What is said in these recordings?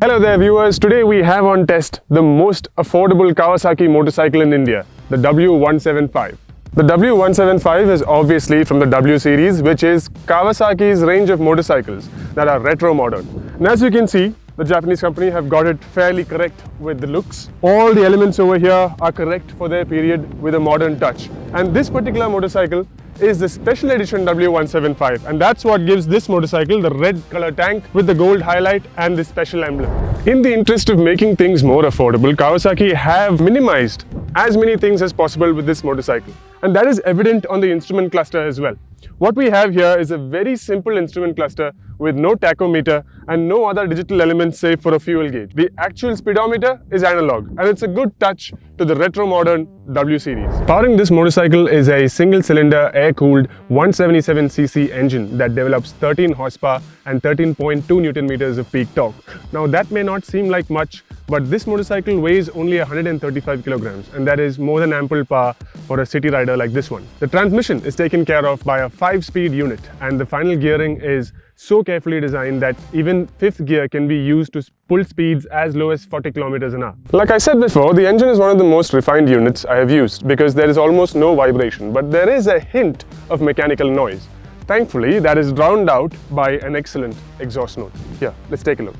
Hello there viewers, today we have on test the most affordable Kawasaki motorcycle in India, the W175. The W175 is obviously from the W series, which is Kawasaki's range of motorcycles that are retro modern. And as you can see, the Japanese company have got it fairly correct with the looks. All the elements over here are correct for their period with a modern touch. And this particular motorcycle is the special edition W175, and that's what gives this motorcycle the red color tank with the gold highlight and the special emblem. In the interest of making things more affordable, Kawasaki have minimized as many things as possible with this motorcycle, and that is evident on the instrument cluster as well. What we have here is a very simple instrument cluster with no tachometer and no other digital elements save for a fuel gauge. The actual speedometer is analog, and it's a good touch to the retro modern W series. Powering this motorcycle is a single cylinder air-cooled 177cc engine that develops 13 horsepower and 13.2 Newton meters of peak torque. Now that may not seem like much, but this motorcycle weighs only 135 kilograms, and that is more than ample power for a city rider like this one. The transmission is taken care of by a 5-speed unit, and the final gearing is so carefully designed that even 5th gear can be used to pull speeds as low as 40 kilometers an hour. Like I said before, the engine is one of the most refined units I have used because there is almost no vibration, but there is a hint of mechanical noise. Thankfully, that is drowned out by an excellent exhaust note. Here, let's take a look.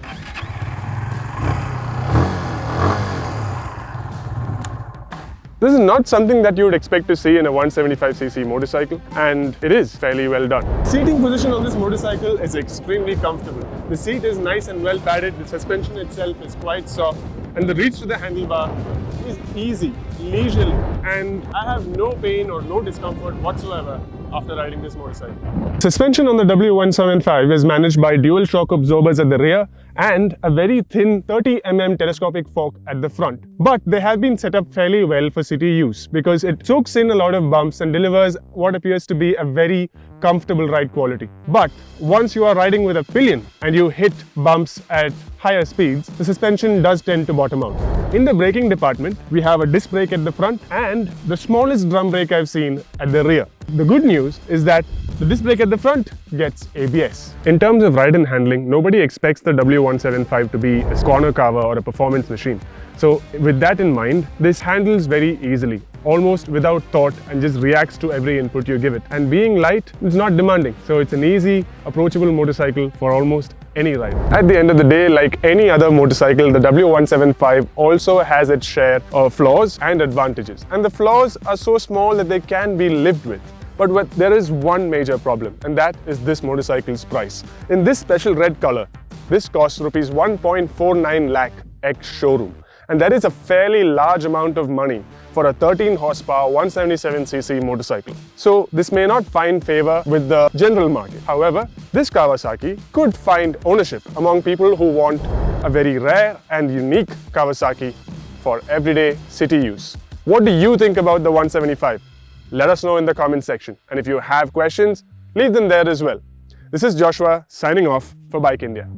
This is not something that you would expect to see in a 175cc motorcycle, and it is fairly well done. Seating position on this motorcycle is extremely comfortable. The seat is nice and well padded, the suspension itself is quite soft, and the reach to the handlebar is easy, leisurely, and I have no pain or no discomfort whatsoever after riding this motorcycle. Suspension on the W175 is managed by dual shock absorbers at the rear and a very thin 30 mm telescopic fork at the front. But they have been set up fairly well for city use because it soaks in a lot of bumps and delivers what appears to be a very comfortable ride quality. But once you are riding with a pillion and you hit bumps at higher speeds, the suspension does tend to bottom out. In the braking department, we have a disc brake at the front and the smallest drum brake I've seen at the rear. The good news is that the disc brake at the front gets ABS. In terms of ride and handling, nobody expects the W175 to be a corner carver or a performance machine. So with that in mind, this handles very easily, almost without thought, and just reacts to every input you give it. And being light, it's not demanding. So it's an easy, approachable motorcycle for almost any ride. At the end of the day, like any other motorcycle, the W175 also has its share of flaws and advantages. And the flaws are so small that they can be lived with. But there is one major problem, and that is this motorcycle's price. In this special red color, this costs Rs 1.49 lakh ex-showroom. And that is a fairly large amount of money for a 13 horsepower 177cc motorcycle. So this may not find favor with the general market. However, this Kawasaki could find ownership among people who want a very rare and unique Kawasaki for everyday city use. What do you think about the 175? Let us know in the comment section. And if you have questions, leave them there as well. This is Joshua signing off for Bike India.